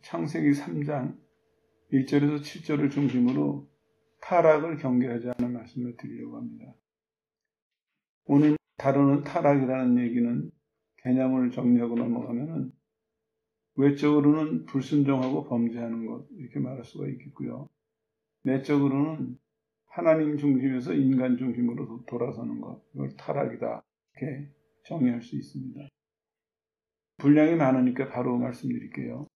창세기 3장 1절에서 7절을 중심으로 타락을 경계하지 않은 말씀을 드리려고 합니다. 오늘 다루는 타락이라는 얘기는 개념을 정리하고 넘어가면은 외적으로는 불순종하고 범죄하는 것 이렇게 말할 수가 있겠고요. 내적으로는 하나님 중심에서 인간 중심으로 돌아서는 것, 이걸 타락이다 이렇게 정의할 수 있습니다. 분량이 많으니까 바로 말씀드릴게요.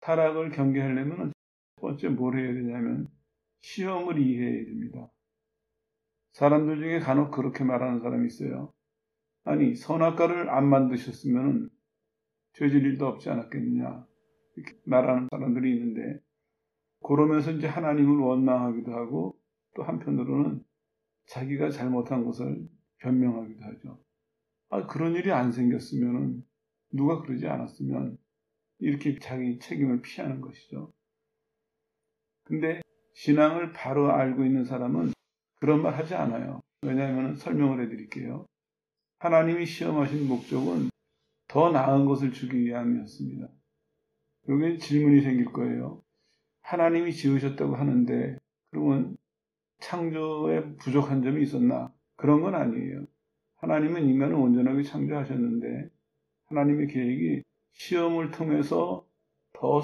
타락을 경계하려면 첫 번째 뭘 해야 되냐면 시험을 이해해야 됩니다. 사람들 중에 간혹 그렇게 말하는 사람이 있어요. 아니 선악과를 안 만드셨으면 죄질 일도 없지 않았겠느냐 이렇게 말하는 사람들이 있는데, 그러면서 이제 하나님을 원망하기도 하고 또 한편으로는 자기가 잘못한 것을 변명하기도 하죠. 그런 일이 안 생겼으면, 누가 그러지 않았으면, 이렇게 자기 책임을 피하는 것이죠. 근데 신앙을 바로 알고 있는 사람은 그런 말 하지 않아요. 왜냐하면 설명을 해드릴게요. 하나님이 시험하신 목적은 더 나은 것을 주기 위함이었습니다. 여기에 질문이 생길 거예요. 하나님이 지으셨다고 하는데 그러면 창조에 부족한 점이 있었나? 그런 건 아니에요. 하나님은 인간을 온전하게 창조하셨는데 하나님의 계획이 시험을 통해서 더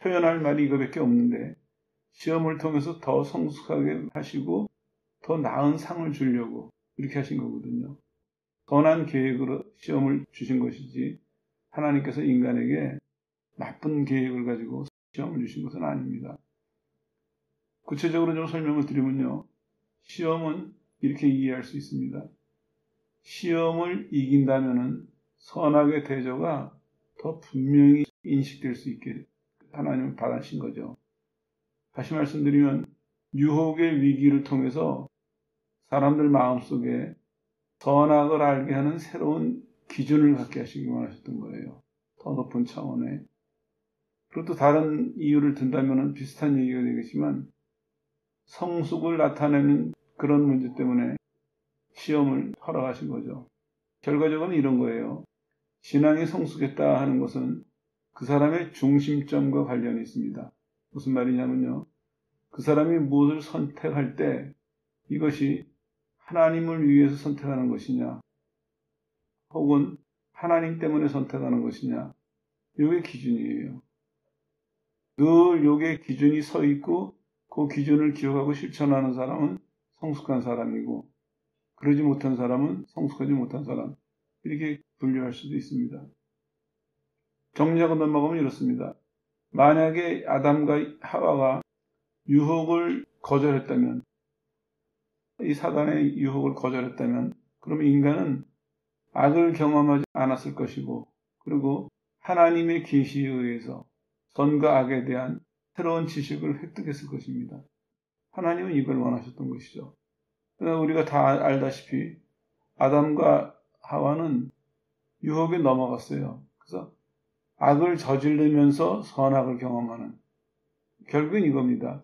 표현할 말이 이거밖에 없는데, 시험을 통해서 더 성숙하게 하시고 더 나은 상을 주려고 이렇게 하신 거거든요. 선한 계획으로 시험을 주신 것이지 하나님께서 인간에게 나쁜 계획을 가지고 시험을 주신 것은 아닙니다. 구체적으로 좀 설명을 드리면요. 시험은 이렇게 이해할 수 있습니다. 시험을 이긴다면은 선악의 대조가 더 분명히 인식될 수 있게 하나님은 바라신 거죠. 다시 말씀드리면 유혹의 위기를 통해서 사람들 마음속에 선악을 알게 하는 새로운 기준을 갖게 하시기 원하셨던 거예요. 더 높은 차원에. 그리고 또 다른 이유를 든다면 비슷한 얘기가 되겠지만 성숙을 나타내는 그런 문제 때문에 시험을 허락하신 거죠. 결과적으로 이런 거예요. 신앙이 성숙했다 하는 것은 그 사람의 중심점과 관련이 있습니다. 무슨 말이냐면요. 그 사람이 무엇을 선택할 때 이것이 하나님을 위해서 선택하는 것이냐, 혹은 하나님 때문에 선택하는 것이냐, 이게 기준이에요. 늘 이게 기준이 서 있고 그 기준을 기억하고 실천하는 사람은 성숙한 사람이고, 그러지 못한 사람은 성숙하지 못한 사람, 이렇게 분류할 수도 있습니다. 정리하고 넘어가면 이렇습니다. 만약에 아담과 하와가 유혹을 거절했다면, 이 사단의 유혹을 거절했다면, 그럼 인간은 악을 경험하지 않았을 것이고, 그리고 하나님의 계시에 의해서 선과 악에 대한 새로운 지식을 획득했을 것입니다. 하나님은 이걸 원하셨던 것이죠. 그러나 우리가 다 알다시피 아담과 하와는 유혹에 넘어갔어요. 그래서 악을 저지르면서 선악을 경험하는, 결국은 이겁니다.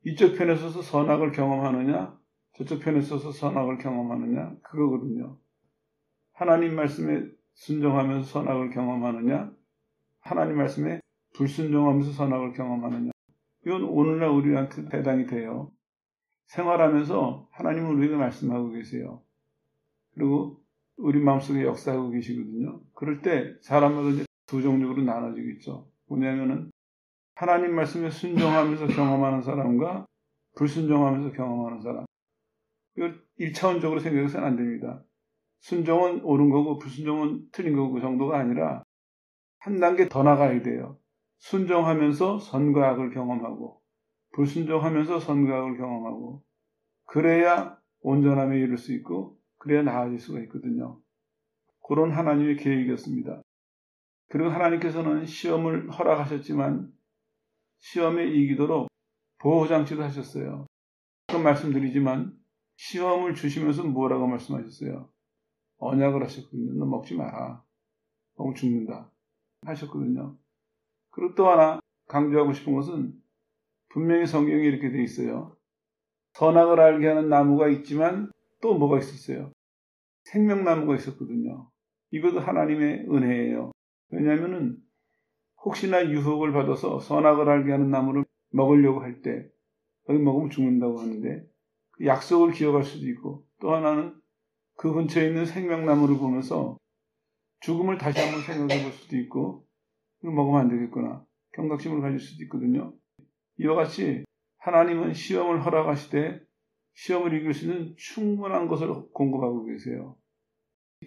이쪽 편에 서서 선악을 경험하느냐, 저쪽 편에 서서 선악을 경험하느냐, 그거거든요. 하나님 말씀에 순종하면서 선악을 경험하느냐, 하나님 말씀에 불순종하면서 선악을 경험하느냐. 이건 오늘날 우리한테 대당이 돼요. 생활하면서 하나님은 우리에게 말씀하고 계세요. 그리고 우리 마음속에 역사하고 계시거든요. 그럴 때 사람마다 이제 두 종류로 나눠지겠죠. 뭐냐면은 하나님 말씀에 순종하면서 경험하는 사람과 불순종하면서 경험하는 사람. 이걸 1차원적으로 생각해서는 안 됩니다. 순종은 옳은 거고 불순종은 틀린 거고 정도가 아니라 한 단계 더 나가야 돼요. 순종하면서 선과 악을 경험하고 불순종하면서 선과 악을 경험하고, 그래야 온전함에 이를 수 있고 그래야 나아질 수가 있거든요. 그런 하나님의 계획이었습니다. 그리고 하나님께서는 시험을 허락하셨지만 시험에 이기도록 보호장치도 하셨어요. 가끔 말씀드리지만 시험을 주시면서 뭐라고 말씀하셨어요? 언약을 하셨거든요. 너 먹지 마라. 먹으면 죽는다 하셨거든요. 그리고 또 하나 강조하고 싶은 것은 분명히 성경에 이렇게 돼 있어요. 선악을 알게 하는 나무가 있지만 또 뭐가 있었어요? 생명나무가 있었거든요. 이것도 하나님의 은혜예요. 왜냐하면은 혹시나 유혹을 받아서 선악을 알게 하는 나무를 먹으려고 할 때, 거기 먹으면 죽는다고 하는데, 그 약속을 기억할 수도 있고, 또 하나는 그 근처에 있는 생명나무를 보면서 죽음을 다시 한번 생각해 볼 수도 있고, 이거 먹으면 안 되겠구나. 경각심을 가질 수도 있거든요. 이와 같이 하나님은 시험을 허락하시되 시험을 이길 수 있는 충분한 것을 공급하고 계세요.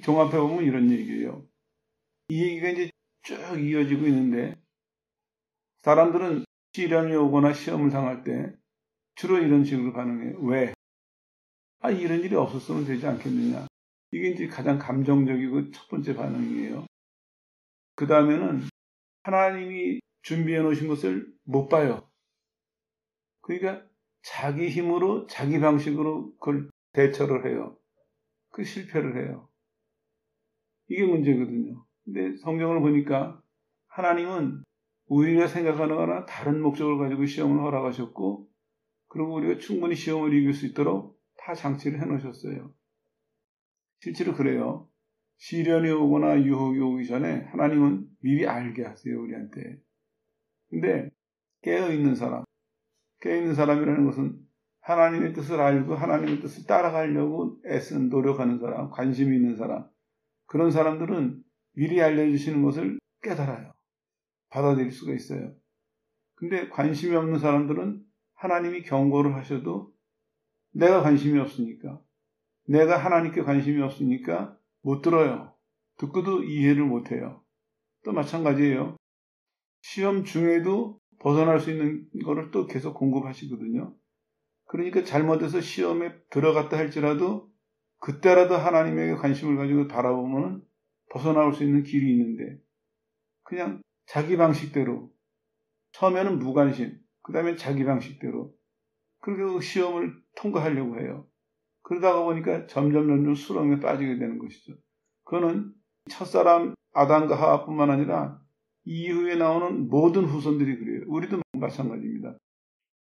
종합해 보면 이런 얘기예요. 이 얘기가 이제 쭉 이어지고 있는데, 사람들은 시련이 오거나 시험을 당할 때 주로 이런 식으로 반응해요. 왜? 이런 일이 없었으면 되지 않겠느냐. 이게 이제 가장 감정적이고 첫 번째 반응이에요. 그 다음에는 하나님이 준비해 놓으신 것을 못 봐요. 그러니까 자기 힘으로 자기 방식으로 그걸 대처를 해요. 그 실패를 해요. 이게 문제거든요. 근데 성경을 보니까 하나님은 우리가 생각하는 거나 다른 목적을 가지고 시험을 허락하셨고, 그리고 우리가 충분히 시험을 이길 수 있도록 다 장치를 해놓으셨어요. 실제로 그래요. 시련이 오거나 유혹이 오기 전에 하나님은 미리 알게 하세요, 우리한테. 근데 깨어있는 사람이라는 것은 하나님의 뜻을 알고 하나님의 뜻을 따라가려고 애쓴 노력하는 사람, 관심이 있는 사람, 그런 사람들은 미리 알려주시는 것을 깨달아요. 받아들일 수가 있어요. 근데 관심이 없는 사람들은 하나님이 경고를 하셔도 내가 관심이 없으니까, 내가 하나님께 관심이 없으니까 못 들어요. 듣고도 이해를 못해요. 또 마찬가지예요. 시험 중에도 벗어날 수 있는 거를 또 계속 공급하시거든요. 그러니까 잘못해서 시험에 들어갔다 할지라도 그때라도 하나님에게 관심을 가지고 바라보면 벗어나올 수 있는 길이 있는데, 그냥 자기 방식대로, 처음에는 무관심, 그 다음에 자기 방식대로 그리고 시험을 통과하려고 해요. 그러다가 보니까 점점 수렁에 빠지게 되는 것이죠. 그거는 첫사람 아담과 하와뿐만 아니라 이후에 나오는 모든 후손들이 그래요. 우리도 마찬가지입니다.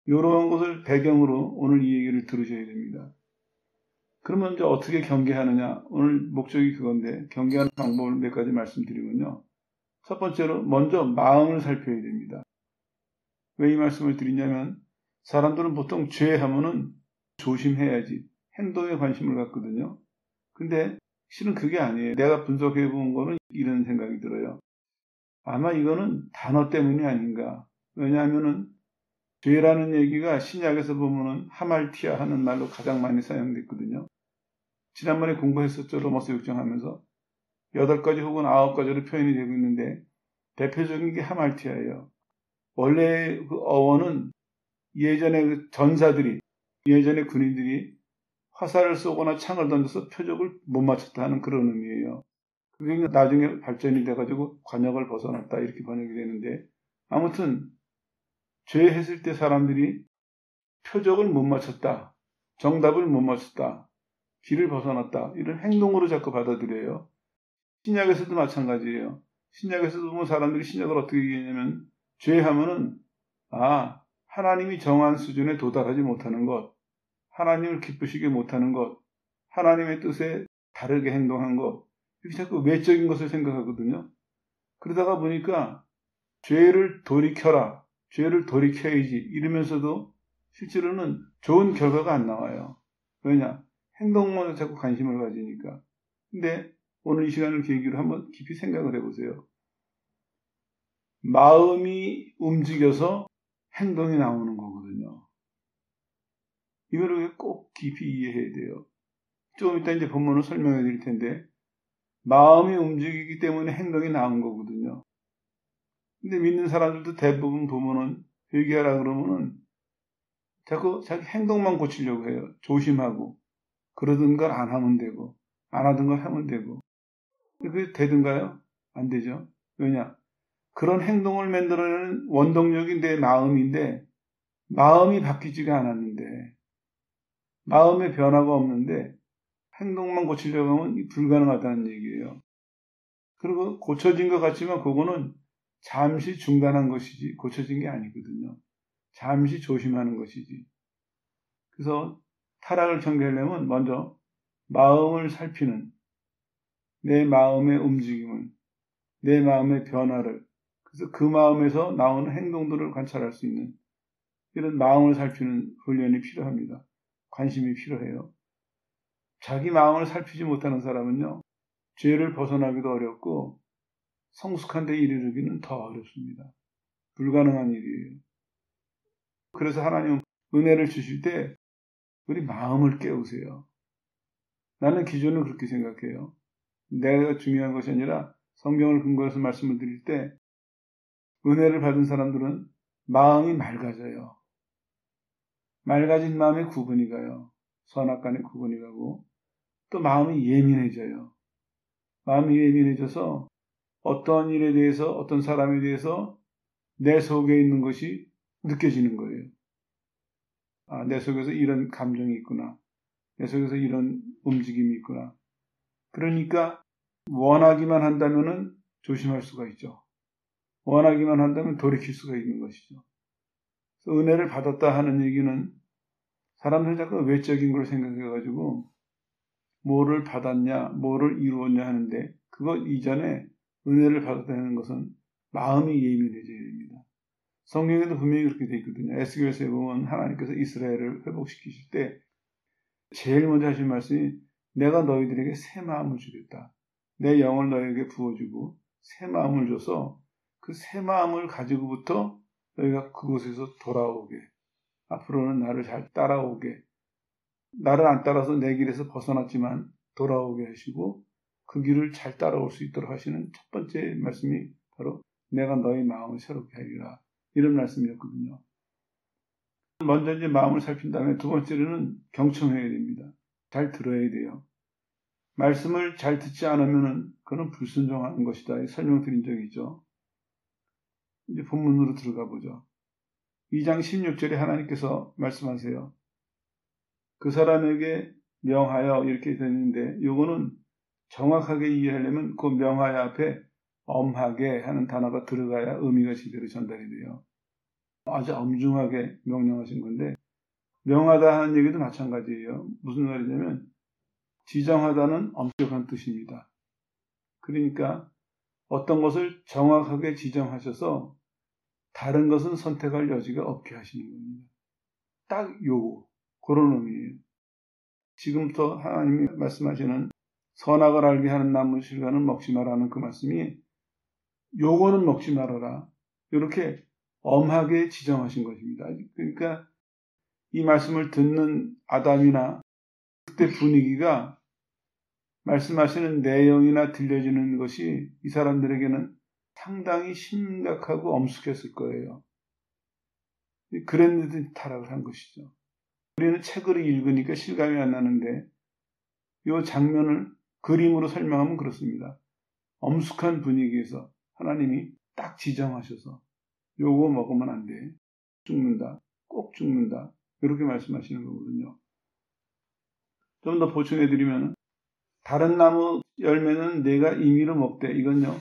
이런 것을 배경으로 오늘 이 얘기를 들으셔야 됩니다. 그러면 이제 어떻게 경계하느냐? 오늘 목적이 그건데, 경계하는 방법을 몇 가지 말씀드리면요. 첫 번째로 먼저 마음을 살펴야 됩니다. 왜 이 말씀을 드리냐면, 사람들은 보통 죄하면은 조심해야지 행동에 관심을 갖거든요. 근데 실은 그게 아니에요. 내가 분석해 본 거는 이런 생각이 들어요. 아마 이거는 단어 때문이 아닌가. 왜냐하면은 죄라는 얘기가 신약에서 보면은 하말티아 하는 말로 가장 많이 사용됐거든요. 지난번에 공부했었죠. 로마서 6장 하면서 8가지 혹은 9가지로 표현이 되고 있는데 대표적인 게 하말티아예요. 원래 그 어원은 예전에 그 전사들이, 예전에 군인들이 화살을 쏘거나 창을 던져서 표적을 못 맞췄다 하는 그런 의미예요. 그게 나중에 발전이 돼가지고 관역을 벗어났다 이렇게 번역이 되는데, 아무튼 죄했을 때 사람들이 표적을 못 맞췄다, 정답을 못 맞췄다, 길을 벗어났다 이런 행동으로 자꾸 받아들여요. 신약에서도 마찬가지예요. 신약에서도 보면 사람들이 신약을 어떻게 얘기하냐면 죄하면은 하나님이 정한 수준에 도달하지 못하는 것, 하나님을 기쁘시게 못하는 것, 하나님의 뜻에 다르게 행동한 것, 이렇게 자꾸 외적인 것을 생각하거든요. 그러다가 보니까 죄를 돌이켜라, 죄를 돌이켜야지 이러면서도 실제로는 좋은 결과가 안 나와요. 왜냐? 행동만 자꾸 관심을 가지니까. 근데 오늘 이 시간을 계기로 한번 깊이 생각을 해보세요. 마음이 움직여서 행동이 나오는 거거든요. 이거를 꼭 깊이 이해해야 돼요. 좀 이따 이제 본문을 설명해 드릴 텐데, 마음이 움직이기 때문에 행동이 나온 거거든요. 근데 믿는 사람들도 대부분 보면은 회개하라 그러면은 자꾸 자기 행동만 고치려고 해요. 조심하고. 그러던 걸 안 하면 되고, 안 하던 걸 하면 되고. 그게 되든가요? 안 되죠. 왜냐? 그런 행동을 만들어내는 원동력이 내 마음인데, 마음이 바뀌지가 않았는데, 마음의 변화가 없는데, 행동만 고치려고 하면 불가능하다는 얘기예요. 그리고 고쳐진 것 같지만 그거는 잠시 중단한 것이지 고쳐진 게 아니거든요. 잠시 조심하는 것이지. 그래서 타락을 경계하려면 먼저 마음을 살피는, 내 마음의 움직임을, 내 마음의 변화를, 그래서 그 마음에서 나오는 행동들을 관찰할 수 있는 이런 마음을 살피는 훈련이 필요합니다. 관심이 필요해요. 자기 마음을 살피지 못하는 사람은요, 죄를 벗어나기도 어렵고 성숙한 데 이르기는 더 어렵습니다. 불가능한 일이에요. 그래서 하나님은 은혜를 주실 때 우리 마음을 깨우세요. 나는 기존은 그렇게 생각해요. 내가 중요한 것이 아니라 성경을 근거해서 말씀을 드릴 때 은혜를 받은 사람들은 마음이 맑아져요. 맑아진 마음에 구분이 가요. 선악간에 구분이 가고 또 마음이 예민해져요. 마음이 예민해져서 어떤 일에 대해서 어떤 사람에 대해서 내 속에 있는 것이 느껴지는 거예요. 아, 내 속에서 이런 감정이 있구나. 내 속에서 이런 움직임이 있구나. 그러니까 원하기만 한다면은 조심할 수가 있죠. 원하기만 한다면 돌이킬 수가 있는 것이죠. 그래서 은혜를 받았다 하는 얘기는 사람들이 자꾸 외적인 걸 생각해가지고 뭐를 받았냐, 뭐를 이루었냐 하는데 그것 이전에 은혜를 받았다는 것은 마음이 예민해져야 됩니다. 성경에도 분명히 그렇게 되어 있거든요. 에스겔서에 보면 하나님께서 이스라엘을 회복시키실 때 제일 먼저 하신 말씀이 내가 너희들에게 새 마음을 주겠다. 내 영을 너희에게 부어주고 새 마음을 줘서 그 새 마음을 가지고부터 너희가 그곳에서 돌아오게 앞으로는 나를 잘 따라오게 나를 안 따라서 내 길에서 벗어났지만 돌아오게 하시고 그 길을 잘 따라올 수 있도록 하시는 첫 번째 말씀이 바로 내가 너희 마음을 새롭게 하리라 이런 말씀이었거든요. 먼저 이제 마음을 살핀 다음에 두 번째로는 경청해야 됩니다. 잘 들어야 돼요. 말씀을 잘 듣지 않으면 그는 불순종하는 것이다. 설명드린 적이 있죠. 이제 본문으로 들어가 보죠. 2장 16절에 하나님께서 말씀하세요. 그 사람에게 명하여 이렇게 되는데 요거는 정확하게 이해하려면 그 명하여 앞에 엄하게 하는 단어가 들어가야 의미가 제대로 전달이 돼요. 아주 엄중하게 명령하신 건데 명하다 하는 얘기도 마찬가지예요. 무슨 말이냐면 지정하다는 엄격한 뜻입니다. 그러니까 어떤 것을 정확하게 지정하셔서 다른 것은 선택할 여지가 없게 하시는 겁니다. 딱 요거 그런 의미예요. 지금부터 하나님이 말씀하시는 선악을 알게 하는 나무 실과는 먹지 말라는 그 말씀이 요거는 먹지 말아라. 이렇게 엄하게 지정하신 것입니다. 그러니까 이 말씀을 듣는 아담이나 그때 분위기가 말씀하시는 내용이나 들려지는 것이 이 사람들에게는 상당히 심각하고 엄숙했을 거예요. 그랬는데 타락을 한 것이죠. 우리는 책을 읽으니까 실감이 안 나는데 이 장면을 그림으로 설명하면 그렇습니다. 엄숙한 분위기에서 하나님이 딱 지정하셔서 요거 먹으면 안 돼. 죽는다. 꼭 죽는다. 이렇게 말씀하시는 거거든요. 좀 더 보충해드리면 다른 나무 열매는 내가 임의로 먹되 이건요.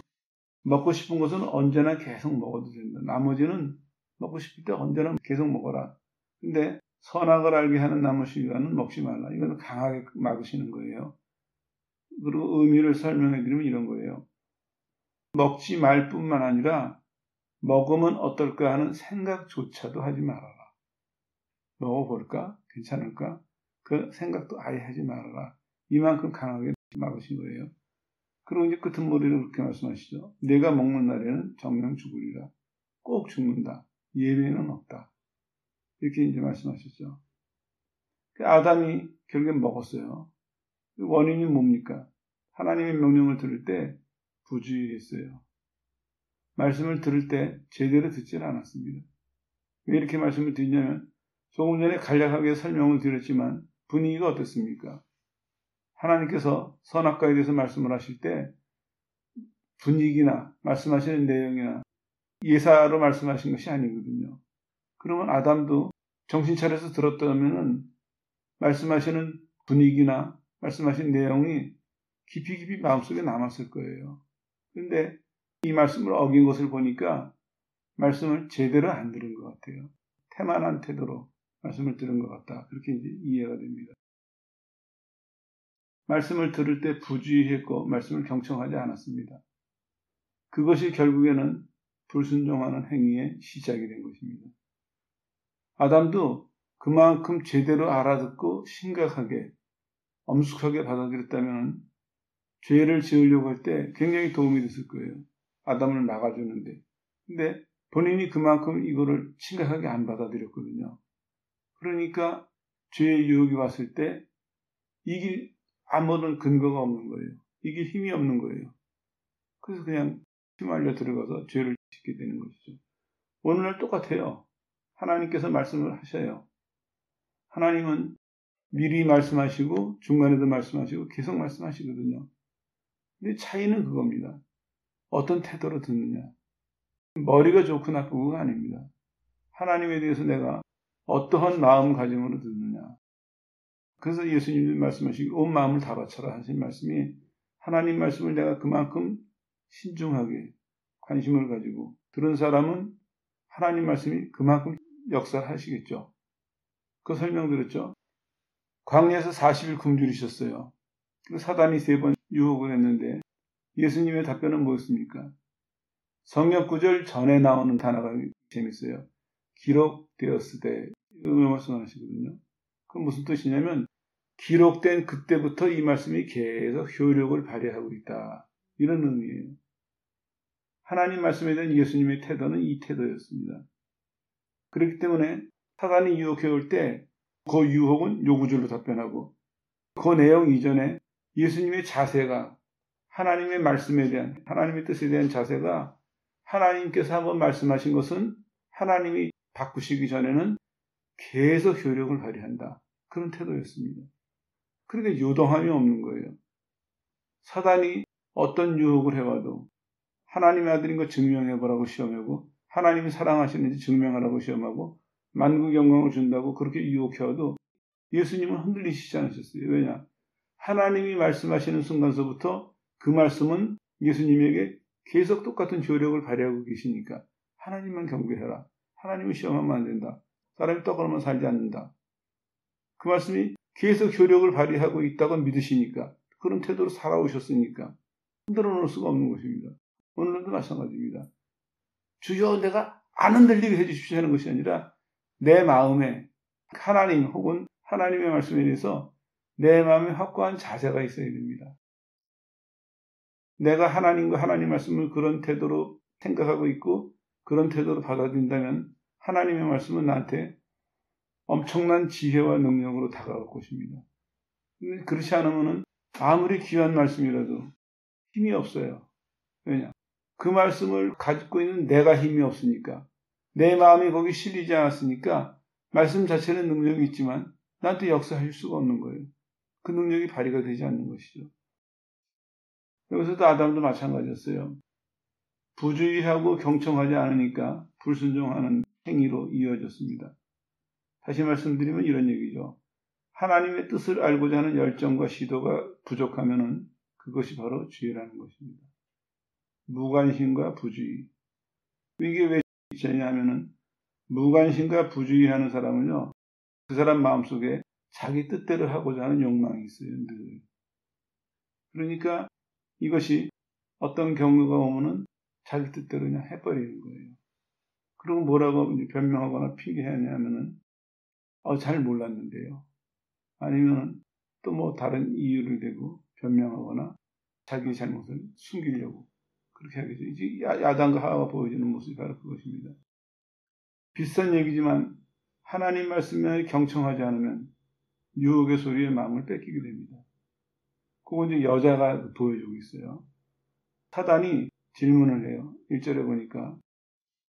먹고 싶은 것은 언제나 계속 먹어도 된다. 나머지는 먹고 싶을 때 언제나 계속 먹어라. 근데 선악을 알게 하는 나무 실과는 먹지 말라. 이건 강하게 막으시는 거예요. 그리고 의미를 설명해드리면 이런 거예요. 먹지 말 뿐만 아니라 먹으면 어떨까 하는 생각조차도 하지 말아라. 먹어볼까? 괜찮을까? 그 생각도 아예 하지 말아라. 이만큼 강하게 막으신 거예요. 그리고 이제 끝머리로 그렇게 말씀하시죠. 내가 먹는 날에는 정녕 죽으리라. 꼭 죽는다. 예외는 없다. 이렇게 이제 말씀하셨죠. 아담이 결국엔 먹었어요. 원인이 뭡니까? 하나님의 명령을 들을 때 부주의했어요. 말씀을 들을 때 제대로 듣질 않았습니다. 왜 이렇게 말씀을 드리냐면 조금 전에 간략하게 설명을 드렸지만 분위기가 어떻습니까? 하나님께서 선악과에 대해서 말씀을 하실 때 분위기나 말씀하시는 내용이나 예사로 말씀하신 것이 아니거든요. 그러면 아담도 정신 차려서 들었다면 말씀하시는 분위기나 말씀하신 내용이 깊이 마음속에 남았을 거예요. 그런데 이 말씀을 어긴 것을 보니까 말씀을 제대로 안 들은 것 같아요. 태만한 태도로 말씀을 들은 것 같다. 그렇게 이제 이해가 됩니다. 말씀을 들을 때 부주의했고 말씀을 경청하지 않았습니다. 그것이 결국에는 불순종하는 행위의 시작이 된 것입니다. 아담도 그만큼 제대로 알아듣고 심각하게 엄숙하게 받아들였다면 죄를 지으려고 할 때 굉장히 도움이 됐을 거예요. 아담을 막아주는데. 근데 본인이 그만큼 이거를 심각하게 안 받아들였거든요. 그러니까 죄의 유혹이 왔을 때 이길 아무런 근거가 없는 거예요. 이길 힘이 없는 거예요. 그래서 그냥 휘말려 들어가서 죄를 짓게 되는 것이죠. 오늘날 똑같아요. 하나님께서 말씀을 하셔요. 하나님은 미리 말씀하시고 중간에도 말씀하시고 계속 말씀하시거든요. 근데 차이는 그겁니다. 어떤 태도로 듣느냐. 머리가 좋고 나쁘고가 아닙니다. 하나님에 대해서 내가 어떠한 마음가짐으로 듣느냐. 그래서 예수님이 말씀하시고 온 마음을 다 바쳐라 하신 말씀이 하나님 말씀을 내가 그만큼 신중하게 관심을 가지고 들은 사람은 하나님 말씀이 그만큼 역사를 하시겠죠. 그 설명드렸죠. 광야에서 40일 굶주리셨어요. 사단이 3번 유혹을 했는데 예수님의 답변은 뭐였습니까? 성경 구절 전에 나오는 단어가 재밌어요. 기록되었으되 이런 말씀을 하시거든요. 그건 무슨 뜻이냐면 기록된 그때부터 이 말씀이 계속 효력을 발휘하고 있다. 이런 의미예요. 하나님 말씀에 대한 예수님의 태도는 이 태도였습니다. 그렇기 때문에 사단이 유혹해 올 때 그 유혹은 요구절로 답변하고 그 내용 이전에 예수님의 자세가 하나님의 말씀에 대한 하나님의 뜻에 대한 자세가 하나님께서 한번 말씀하신 것은 하나님이 바꾸시기 전에는 계속 효력을 발휘한다. 그런 태도였습니다. 그러니까 요동함이 없는 거예요. 사단이 어떤 유혹을 해와도 하나님의 아들인 거 증명해보라고 시험하고 하나님이 사랑하시는지 증명하라고 시험하고 만국 영광을 준다고 그렇게 유혹해와도 예수님은 흔들리시지 않으셨어요. 왜냐? 하나님이 말씀하시는 순간서부터 그 말씀은 예수님에게 계속 똑같은 효력을 발휘하고 계시니까 하나님만 경배해라. 하나님을 시험하면 안 된다. 사람이 떡으로만 살지 않는다. 그 말씀이 계속 효력을 발휘하고 있다고 믿으시니까 그런 태도로 살아오셨으니까 흔들어 놓을 수가 없는 것입니다. 오늘도 마찬가지입니다. 주여 내가 안 흔들리게 해주십시오 하는 것이 아니라 내 마음에 하나님 혹은 하나님의 말씀에 대해서 내 마음에 확고한 자세가 있어야 됩니다. 내가 하나님과 하나님 말씀을 그런 태도로 생각하고 있고 그런 태도로 받아들인다면 하나님의 말씀은 나한테 엄청난 지혜와 능력으로 다가올 것입니다. 그렇지 않으면 아무리 귀한 말씀이라도 힘이 없어요. 왜냐? 그 말씀을 가지고 있는 내가 힘이 없으니까 내 마음이 거기 실리지 않았으니까 말씀 자체는 능력이 있지만 나한테 역사할 수가 없는 거예요. 그 능력이 발휘가 되지 않는 것이죠. 여기서도 아담도 마찬가지였어요. 부주의하고 경청하지 않으니까 불순종하는 행위로 이어졌습니다. 다시 말씀드리면 이런 얘기죠. 하나님의 뜻을 알고자 하는 열정과 시도가 부족하면 그것이 바로 죄라는 것입니다. 무관심과 부주의. 이게 왜 죄냐 하면은 무관심과 부주의하는 사람은요. 그 사람 마음속에 자기 뜻대로 하고자 하는 욕망이 있어요. 늘. 그러니까 이것이 어떤 경우가 오면은 자기 뜻대로 그냥 해버리는 거예요. 그리고 뭐라고 변명하거나 핑계하냐면은 잘 몰랐는데요. 아니면 또 뭐 다른 이유를 대고 변명하거나 자기 잘못을 숨기려고 그렇게 하겠죠. 이제 야당과 하와가 보여주는 모습이 바로 그것입니다. 비슷한 얘기지만 하나님 말씀에 경청하지 않으면 유혹의 소리에 마음을 뺏기게 됩니다. 그건 이제 여자가 보여주고 있어요. 사단이 질문을 해요. 1절에 보니까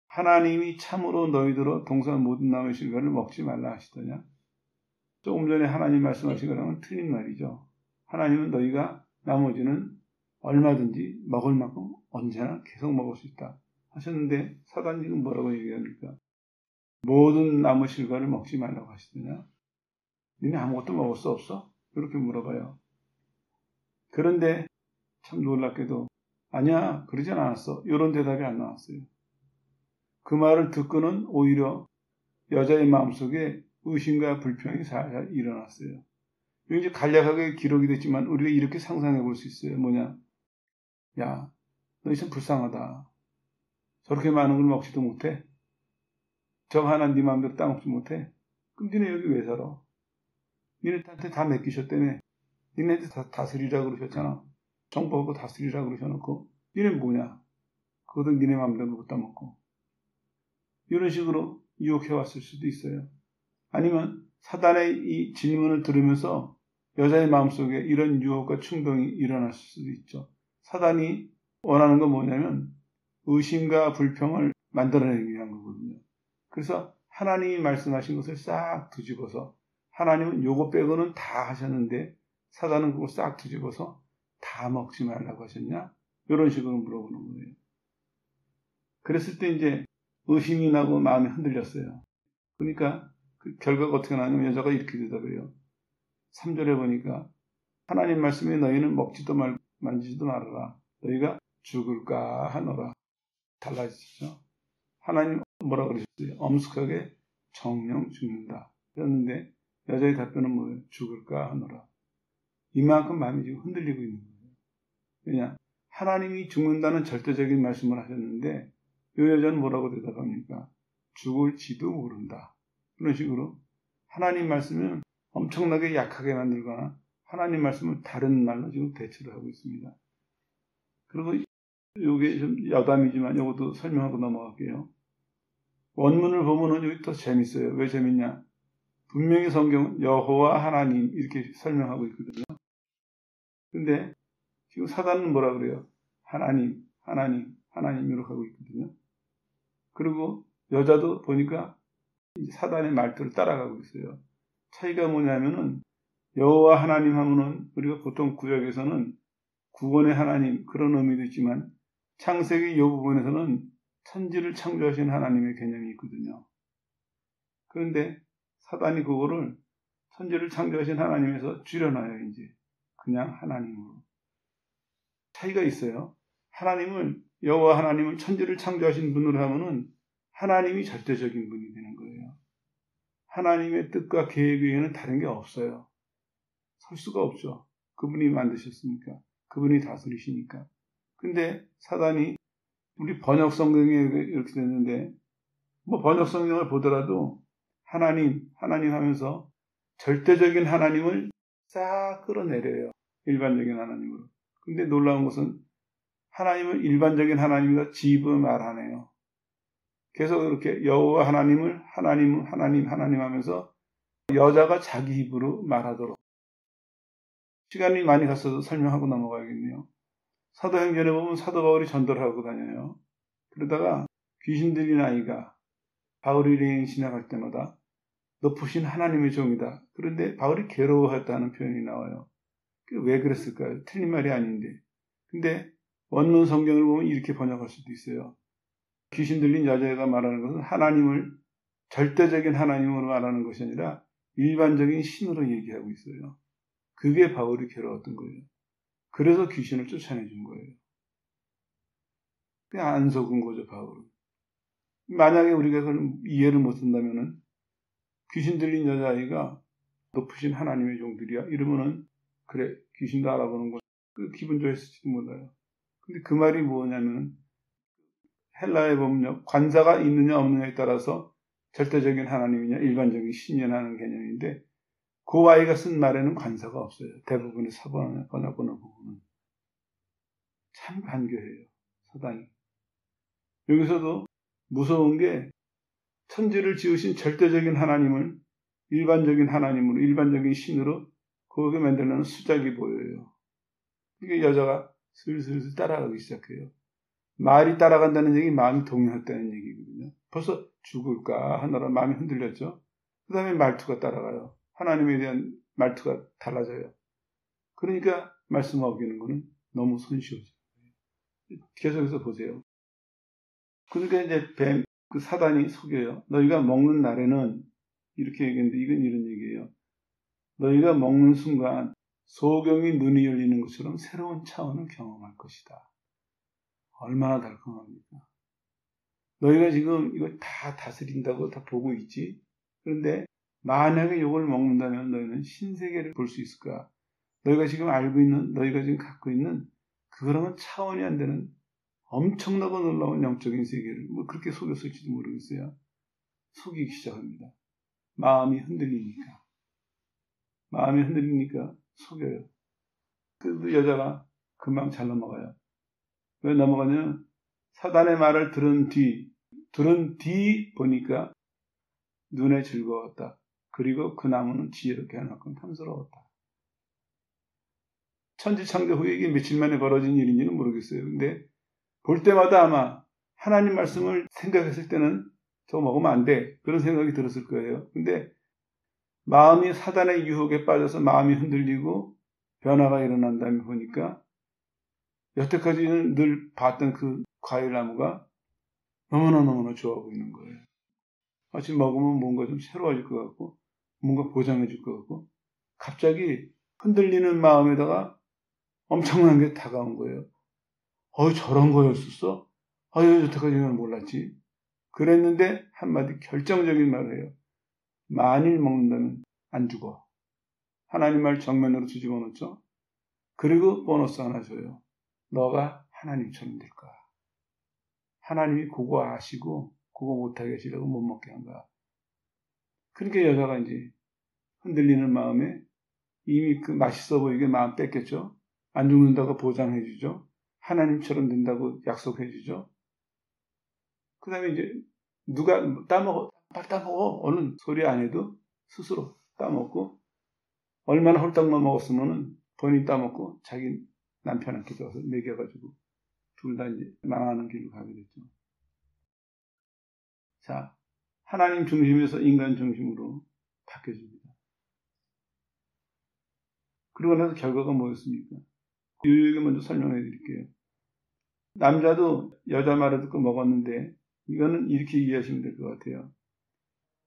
하나님이 참으로 너희들로 동산 모든 나무의 실과를 먹지 말라 하시더냐? 조금 전에 하나님 말씀하신 거랑은 틀린 말이죠. 하나님은 너희가 나머지는 얼마든지 먹을 만큼 언제나 계속 먹을 수 있다 하셨는데 사단이 지금 뭐라고 얘기합니까? 모든 나무 실과를 먹지 말라고 하시더냐? 너네 아무것도 먹을 수 없어? 이렇게 물어봐요. 그런데 참 놀랍게도 아니야 그러진 않았어. 이런 대답이 안 나왔어요. 그 말을 듣고는 오히려 여자의 마음속에 의심과 불평이 살살 일어났어요. 이제 간략하게 기록이 됐지만 우리가 이렇게 상상해 볼 수 있어요. 뭐냐? 야, 너 참 불쌍하다. 저렇게 많은 걸 먹지도 못해? 저거 하나 네 마음대로 따먹지 못해? 그럼 니네 여기 왜 살아? 니네한테 다 맡기셨다며. 니네한테 다 다스리라 그러셨잖아. 정부하고 다스리라 그러셔놓고 니네 뭐냐? 그것도 니네 마음대로 못 따먹고. 이런 식으로 유혹해왔을 수도 있어요. 아니면 사단의 이 질문을 들으면서 여자의 마음속에 이런 유혹과 충동이 일어났을 수도 있죠. 사단이 원하는 건 뭐냐면 의심과 불평을 만들어내기 위한 거거든요. 그래서 하나님이 말씀하신 것을 싹 뒤집어서 하나님은 요거 빼고는 다 하셨는데 사단은 그걸 싹 뒤집어서 다 먹지 말라고 하셨냐? 이런 식으로 물어보는 거예요. 그랬을 때 이제 의심이 나고 마음이 흔들렸어요. 그러니까 그 결과가 어떻게 나냐면 여자가 이렇게 대답해요. 3절에 보니까 하나님 말씀에 너희는 먹지도 말고 만지지도 말아라. 너희가 죽을까 하노라. 달라지죠. 하나님 뭐라 그러셨어요? 엄숙하게 정령 죽는다. 그랬는데 여자의 답변은 뭐예요? 죽을까 하노라. 이만큼 마음이 지금 흔들리고 있는 거예요. 왜냐? 하나님이 죽는다는 절대적인 말씀을 하셨는데 이 여자는 뭐라고 대답합니까? 죽을지도 모른다. 그런 식으로 하나님 말씀은 엄청나게 약하게 만들거나 하나님 말씀을 다른 말로 지금 대체를 하고 있습니다. 그리고 이게 좀 여담이지만 이것도 설명하고 넘어갈게요. 원문을 보면은 여기 더 재밌어요. 왜 재밌냐? 분명히 성경은 여호와 하나님 이렇게 설명하고 있거든요. 근데 지금 사단은 뭐라 그래요? 하나님, 하나님, 하나님으로 가고 있거든요. 그리고 여자도 보니까 사단의 말투를 따라가고 있어요. 차이가 뭐냐면은 여호와 하나님 하면은 우리가 보통 구약에서는 구원의 하나님 그런 의미도 있지만 창세기 이 부분에서는 천지를 창조하신 하나님의 개념이 있거든요. 그런데 사단이 그거를 천지를 창조하신 하나님에서 줄여놔요. 이제 그냥 하나님으로. 차이가 있어요. 하나님을 여호와 하나님을 천지를 창조하신 분으로 하면은 하나님이 절대적인 분이 되는 거예요. 하나님의 뜻과 계획 외에는 다른 게 없어요. 설 수가 없죠. 그분이 만드셨으니까. 그분이 다스리시니까. 근데 사단이 우리 번역 성경에 이렇게 됐는데 뭐 번역 성경을 보더라도 하나님 하면서 절대적인 하나님을 싹 끌어내려요. 일반적인 하나님으로. 근데 놀라운 것은 하나님을 일반적인 하나님이다 지입을 말하네요. 계속 이렇게 여호와 하나님을 하나님 하면서 여자가 자기 입으로 말하도록. 시간이 많이 갔어도 설명하고 넘어가야겠네요. 사도행전에 보면 사도 바울이 전도를 하고 다녀요. 그러다가 귀신 들린 아이가 바울이 여행 지나갈 때마다 높으신 하나님의 종이다. 그런데 바울이 괴로워했다는 표현이 나와요. 왜 그랬을까요? 틀린 말이 아닌데. 근데 원문 성경을 보면 이렇게 번역할 수도 있어요. 귀신 들린 여자가 말하는 것은 하나님을 절대적인 하나님으로 말하는 것이 아니라 일반적인 신으로 얘기하고 있어요. 그게 바울이 괴로웠던 거예요. 그래서 귀신을 쫓아내준 거예요. 그냥 안 속은 거죠, 바울은. 만약에 우리가 그걸 이해를 못한다면은 귀신 들린 여자아이가 높으신 하나님의 종들이야 이러면은 그래 귀신도 알아보는 거 기분 좋았을지도 몰라요. 근데 그 말이 뭐냐면은 헬라에 보면요 관사가 있느냐 없느냐에 따라서 절대적인 하나님이냐 일반적인 신이냐 하는 개념인데 그 아이가 쓴 말에는 관사가 없어요. 대부분의 사본이나 번역본을 보면 참 간교해요. 사단이. 여기서도 무서운 게 천지를 지으신 절대적인 하나님을 일반적인 하나님으로 일반적인 신으로 그렇게 만들려는 수작이 보여요. 이게 여자가 슬슬 따라가기 시작해요. 말이 따라간다는 얘기 마음이 동요했다는 얘기거든요. 벌써 죽을까 하느라 마음이 흔들렸죠. 그 다음에 말투가 따라가요. 하나님에 대한 말투가 달라져요. 그러니까 말씀 어기는 거는 너무 손쉬워져요. 계속해서 보세요. 그러니까 이제 그 사단이 속여요. 너희가 먹는 날에는 이렇게 얘기했는데 이건 이런 얘기예요. 너희가 먹는 순간 소경이 눈이 열리는 것처럼 새로운 차원을 경험할 것이다. 얼마나 달콤합니까? 너희가 지금 이걸 다 다스린다고 다 보고 있지? 그런데 만약에 이걸 먹는다면 너희는 신세계를 볼 수 있을까? 너희가 지금 알고 있는, 너희가 지금 갖고 있는 그거랑은 차원이 안 되는 엄청나고 놀라운 영적인 세계를 그렇게 속였을지도 모르겠어요. 속이기 시작합니다. 마음이 흔들리니까 속여요. 그 여자가 금방 잘 넘어가요. 왜 넘어가냐면 사단의 말을 들은 뒤 보니까 눈에 즐거웠다. 그리고 그 나무는 지혜롭게 하나큼 탐스러웠다. 천지창조 후에 이게 며칠 만에 벌어진 일인지는 모르겠어요. 근데 볼 때마다 아마 하나님 말씀을 생각했을 때는 저거 먹으면 안 돼. 그런 생각이 들었을 거예요. 근데 마음이 사단의 유혹에 빠져서 마음이 흔들리고 변화가 일어난 다음에 보니까 여태까지는 늘 봤던 그 과일나무가 너무나 좋아 보이는 거예요. 마치 먹으면 뭔가 좀 새로워질 것 같고 뭔가 보장해줄 것 같고 갑자기 흔들리는 마음에다가 엄청난 게 다가온 거예요. 저런 거였었어? 여태까지는 몰랐지. 그랬는데 한마디 결정적인 말을 해요. 만일 먹는다면 안 죽어. 하나님 말 정면으로 뒤집어 놓죠. 그리고 보너스 하나 줘요. 너가 하나님처럼 될 거야. 하나님이 그거 아시고 그거 못하게 하시려고 못 먹게 한 거야. 그러니까 여자가 이제 흔들리는 마음에 이미 그 맛있어 보이게 마음 뺏겼죠. 안 죽는다고 보장해 주죠. 하나님처럼 된다고 약속해 주죠. 그 다음에 이제 누가 따먹어, 빨리 따먹어. 얼른 소리 안 해도 스스로 따먹고 얼마나 홀딱 먹었으면은 본인 따먹고 자기 남편한테 줘서 먹여가지고 둘 다 이제 망하는 길로 가게 됐죠. 자, 하나님 중심에서 인간 중심으로 바뀌어집니다. 그러고 나서 결과가 뭐였습니까? 유익을 먼저 설명해 드릴게요. 남자도 여자 말을 듣고 먹었는데 이거는 이렇게 이해하시면 될 것 같아요.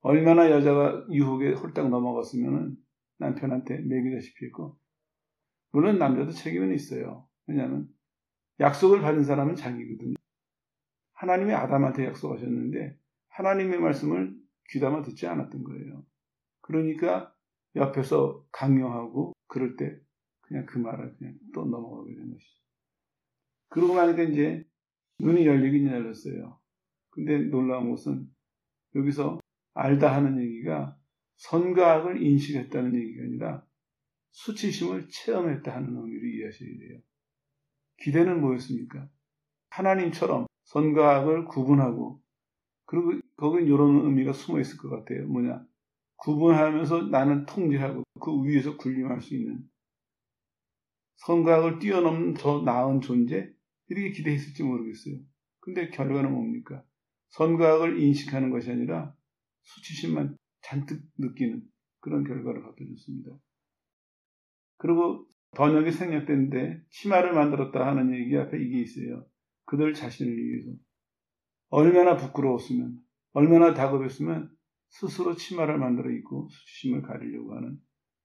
얼마나 여자가 유혹에 홀딱 넘어갔으면 남편한테 먹이다시피 했고 물론 남자도 책임은 있어요. 왜냐하면 약속을 받은 사람은 자기거든요. 하나님이 아담한테 약속하셨는데 하나님의 말씀을 귀담아 듣지 않았던 거예요. 그러니까 옆에서 강요하고 그럴 때 그냥 그 말을 그냥 또 넘어가게 된 것이죠. 그러고 나니까 이제 눈이 열리긴 열렸어요. 근데 놀라운 것은 여기서 알다 하는 얘기가 선과 악을 인식했다는 얘기가 아니라 수치심을 체험했다 하는 의미로 이해하셔야 돼요. 기대는 뭐였습니까? 하나님처럼 선과 악을 구분하고 그리고 거긴 이런 의미가 숨어 있을 것 같아요. 뭐냐? 구분하면서 나는 통제하고 그 위에서 군림할 수 있는 선과 악을 뛰어넘는 더 나은 존재? 이렇게 기대했을지 모르겠어요. 근데 결과는 뭡니까? 선과 악을 인식하는 것이 아니라 수치심만 잔뜩 느끼는 그런 결과를 갖게 됐습니다. 그리고 번역이 생략되는데 치마를 만들었다 하는 얘기 앞에 이게 있어요. 그들 자신을 위해서. 얼마나 부끄러웠으면, 얼마나 다급했으면 스스로 치마를 만들어 입고 수치심을 가리려고 하는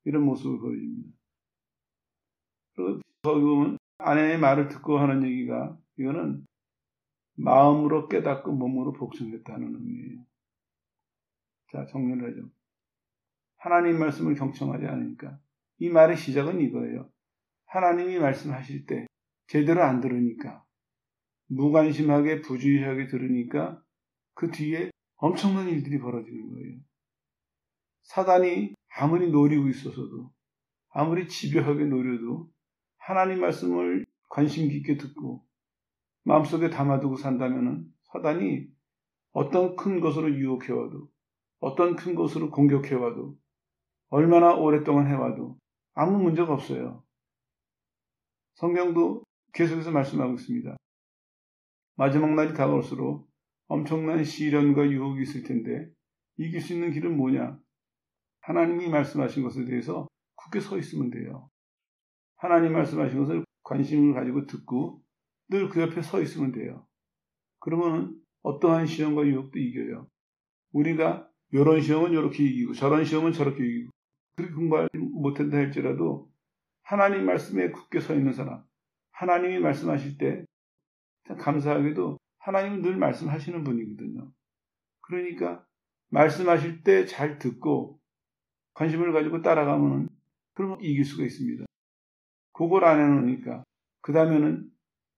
이런 모습을 보여줍니다. 그리고 거기 보면 아내의 말을 듣고 하는 얘기가 이거는 마음으로 깨닫고 몸으로 복종했다는 의미예요. 자, 정리를 하죠. 하나님 말씀을 경청하지 않으니까 이 말의 시작은 이거예요. 하나님이 말씀하실 때 제대로 안 들으니까 무관심하게 부주의하게 들으니까 그 뒤에 엄청난 일들이 벌어지는 거예요. 사단이 아무리 노리고 있어서도 아무리 집요하게 노려도 하나님 말씀을 관심 깊게 듣고 마음속에 담아두고 산다면 사단이 어떤 큰 것으로 유혹해와도 어떤 큰 것으로 공격해와도 얼마나 오랫동안 해와도 아무 문제가 없어요. 성경도 계속해서 말씀하고 있습니다. 마지막 날이 다가올수록 엄청난 시련과 유혹이 있을 텐데 이길 수 있는 길은 뭐냐? 하나님이 말씀하신 것에 대해서 굳게 서 있으면 돼요. 하나님 말씀하신 것을 관심을 가지고 듣고 늘 그 옆에 서 있으면 돼요. 그러면 어떠한 시험과 유혹도 이겨요. 우리가 이런 시험은 이렇게 이기고 저런 시험은 저렇게 이기고 그렇게 공부를 못한다 할지라도 하나님 말씀에 굳게 서 있는 사람, 하나님이 말씀하실 때 감사하게도 하나님은 늘 말씀하시는 분이거든요. 그러니까 말씀하실 때 잘 듣고 관심을 가지고 따라가면 그러면 이길 수가 있습니다. 그걸 안 해놓으니까 그 다음에는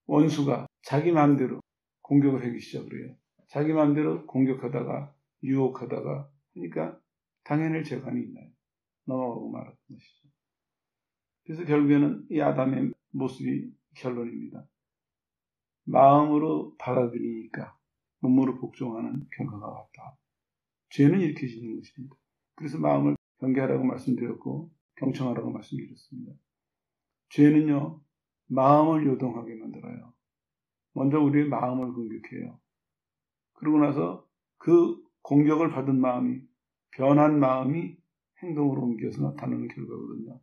원수가 자기 마음대로 공격을 하기 시작을 해요. 자기 마음대로 공격하다가 유혹하다가 하니까 당연히 재간이 있나요? 넘어가고 말았던 것이죠. 그래서 결국에는 이 아담의 모습이 결론입니다. 마음으로 받아들이니까 몸으로 복종하는 결과가 왔다. 죄는 이렇게 지는 것입니다. 그래서 마음을 경계하라고 말씀드렸고 경청하라고 말씀드렸습니다. 죄는요, 마음을 요동하게 만들어요. 먼저 우리의 마음을 공격해요. 그러고 나서 그 공격을 받은 마음이, 변한 마음이 행동으로 옮겨서 나타나는 결과거든요.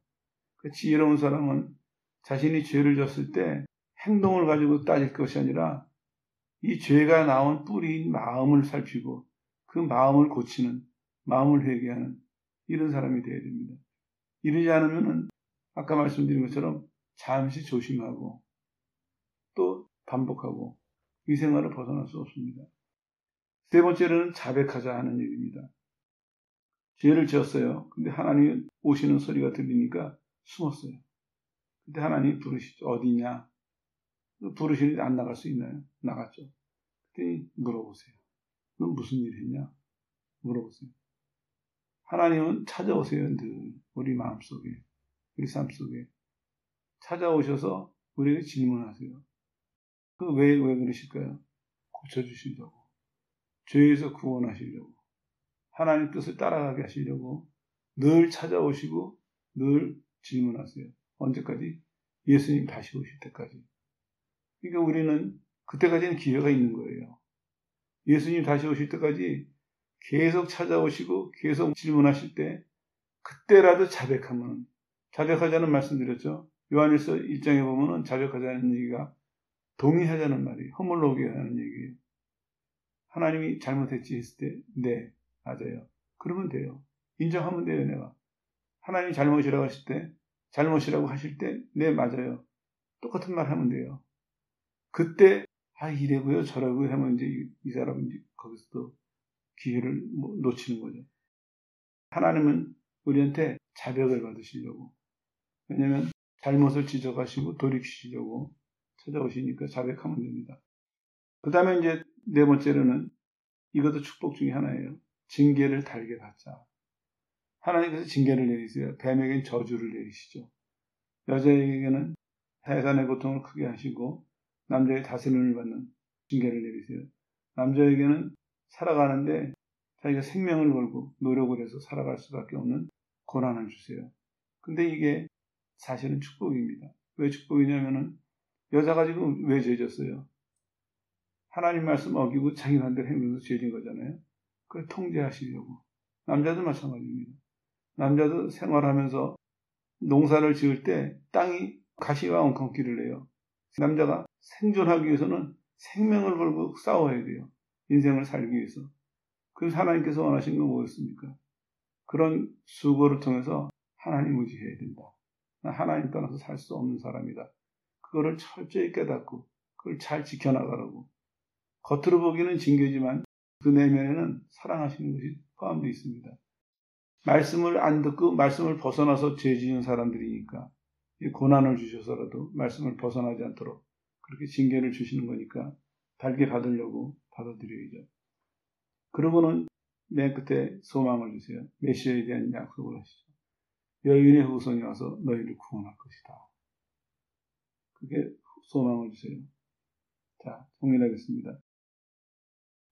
그 지혜로운 사람은 자신이 죄를 졌을 때 행동을 가지고 따질 것이 아니라 이 죄가 나온 뿌리인 마음을 살피고 그 마음을 고치는, 마음을 회개하는 이런 사람이 되어야 됩니다. 이러지 않으면 아까 말씀드린 것처럼 잠시 조심하고 또 반복하고 이 생활을 벗어날 수 없습니다. 세 번째로는 자백하자 하는 얘기입니다. 죄를 지었어요. 근데 하나님 오시는 소리가 들리니까 숨었어요. 근데 하나님 부르시죠. 어디냐? 부르시는데 안 나갈 수 있나요? 나갔죠. 그때 물어보세요. 넌 무슨 일 했냐? 물어보세요. 하나님은 찾아오세요. 늘 우리 마음속에, 우리 삶 속에 찾아오셔서 우리에게 질문하세요. 왜 그러실까요? 고쳐주시려고, 죄에서 구원하시려고, 하나님 뜻을 따라가게 하시려고 늘 찾아오시고 늘 질문하세요. 언제까지? 예수님 다시 오실 때까지. 그러니까 우리는 그때까지는 기회가 있는 거예요. 예수님 다시 오실 때까지 계속 찾아오시고 계속 질문하실 때 그때라도 자백하면, 자백하자는 말씀드렸죠. 요한일서 1장에 보면은 자백하자는 얘기가 동의하자는 말이에요. 허물로 오게 하는 얘기예요. 하나님이 잘못했지 했을 때 네, 맞아요. 그러면 돼요. 인정하면 돼요. 내가 하나님이 잘못이라고 하실 때, 잘못이라고 하실 때 네, 맞아요. 똑같은 말 하면 돼요. 그때 이래고요 저래고요 하면 이제 이 사람은 이제 거기서 또 기회를 놓치는 거죠. 하나님은 우리한테 자백을 받으시려고, 왜냐하면 잘못을 지적하시고 돌이키시려고 찾아오시니까 자백하면 됩니다. 그 다음에 이제 네 번째로는 이것도 축복 중에 하나예요. 징계를 달게 받자. 하나님께서 징계를 내리세요. 뱀에게는 저주를 내리시죠. 여자에게는 해산의 고통을 크게 하시고 남자의 다스림을 받는 징계를 내리세요. 남자에게는 살아가는데 자기가 생명을 걸고 노력을 해서 살아갈 수밖에 없는 고난을 주세요. 근데 이게 사실은 축복입니다. 왜 축복이냐면은 여자가 지금 왜 죄졌어요? 하나님 말씀 어기고 자기 마음대로 행동해서 죄진 거잖아요. 그걸 통제하시려고. 남자도 마찬가지입니다. 남자도 생활하면서 농사를 지을 때 땅이 가시와 엉겅퀴를 내요. 남자가 생존하기 위해서는 생명을 걸고 싸워야 돼요. 인생을 살기 위해서. 그래서 하나님께서 원하신 건 뭐였습니까? 그런 수고를 통해서 하나님 의지해야 된다. 나 하나님 떠나서 살 수 없는 사람이다. 그거를 철저히 깨닫고 그걸 잘 지켜나가라고. 겉으로 보기는 징계지만 그 내면에는 사랑하시는 것이 포함되어 있습니다. 말씀을 안 듣고 말씀을 벗어나서 죄 지은 사람들이니까 고난을 주셔서라도 말씀을 벗어나지 않도록 그렇게 징계를 주시는 거니까 달게 받으려고 받아들여야죠. 그러고는 맨 끝에 소망을 주세요. 메시아에 대한 약속을 하시죠. 여인의 후손이 와서 너희를 구원할 것이다. 그게 소망을 주세요. 자, 정리하겠습니다.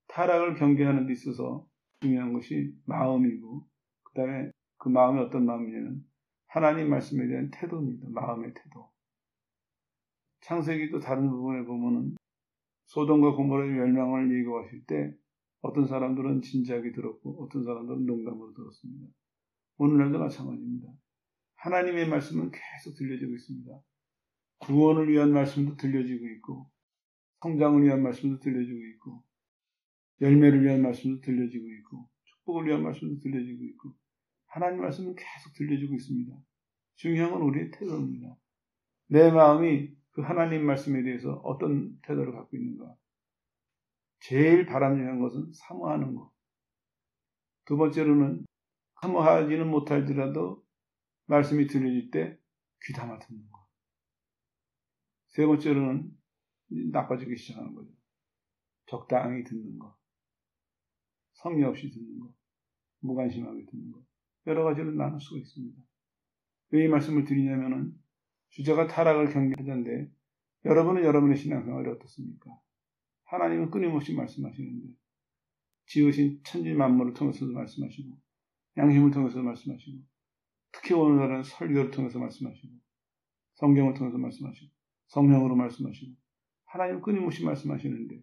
타락을 경계하는 데 있어서 중요한 것이 마음이고, 그 다음에 그 마음이 어떤 마음이냐면 하나님 말씀에 대한 태도입니다. 마음의 태도. 창세기 또 다른 부분에 보면은 소돔과 고모라의 멸망을 예고하실 때 어떤 사람들은 진지하게 들었고 어떤 사람들은 농담으로 들었습니다. 오늘날도 마찬가지입니다. 하나님의 말씀은 계속 들려지고 있습니다. 구원을 위한 말씀도 들려지고 있고 성장을 위한 말씀도 들려지고 있고 열매를 위한 말씀도 들려지고 있고 축복을 위한 말씀도 들려지고 있고 하나님 말씀은 계속 들려지고 있습니다. 중요한 건 우리의 태도입니다. 내 마음이 그 하나님 말씀에 대해서 어떤 태도를 갖고 있는가. 제일 바람직한 것은 사모하는 것. 두 번째로는 사모하지는 못할지라도 말씀이 들려질 때 귀담아 듣는 것. 세 번째로는 나빠지기 시작하는 거죠. 적당히 듣는 거, 성의 없이 듣는 거, 무관심하게 듣는 거, 여러 가지로 나눌 수가 있습니다. 왜 이 말씀을 드리냐면은 주제가 타락을 경계하자인데 여러분은 여러분의 신앙생활이 어떻습니까? 하나님은 끊임없이 말씀하시는데 지으신 천지 만물을 통해서도 말씀하시고 양심을 통해서도 말씀하시고 특히 오늘날은 설교를 통해서 말씀하시고 성경을 통해서 말씀하시고 성령으로 말씀하시고 하나님은 끊임없이 말씀하시는데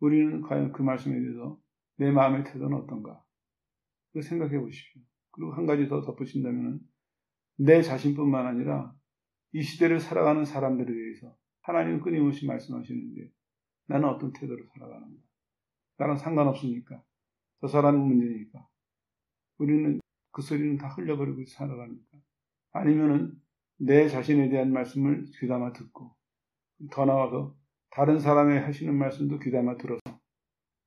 우리는 과연 그 말씀에 대해서 내 마음의 태도는 어떤가? 그걸 생각해 보십시오. 그리고 한 가지 더 덧붙인다면 내 자신뿐만 아니라 이 시대를 살아가는 사람들에 대해서 하나님은 끊임없이 말씀하시는데 나는 어떤 태도로 살아가는가? 나랑 상관없으니까. 저 사람은 문제니까. 우리는 그 소리는 다 흘려버리고 살아갑니까? 아니면은 내 자신에 대한 말씀을 귀담아 듣고 더 나아가서 다른 사람이 하시는 말씀도 귀담아 들어서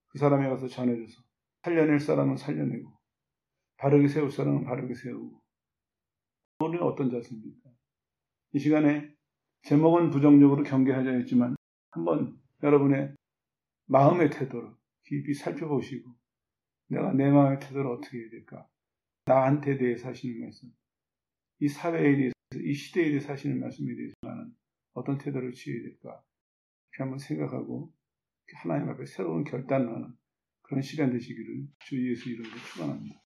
그 사람에 가서 전해줘서 살려낼 사람은 살려내고 바르게 세울 사람은 바르게 세우고 우리는 어떤 자세입니까? 이 시간에 제목은 부정적으로 경계하자 했지만 한번 여러분의 마음의 태도를 깊이 살펴보시고 내가 내 마음의 태도를 어떻게 해야 될까? 나한테 대해서 하시는 말씀, 이 사회에 대해서, 이 시대에 대해서 하시는 말씀에 대해서 나는 어떤 태도를 취해야 될까? 이렇게 한번 생각하고 하나님 앞에 새로운 결단을 하는 그런 시간 되시기를 주 예수 이름으로 축원합니다.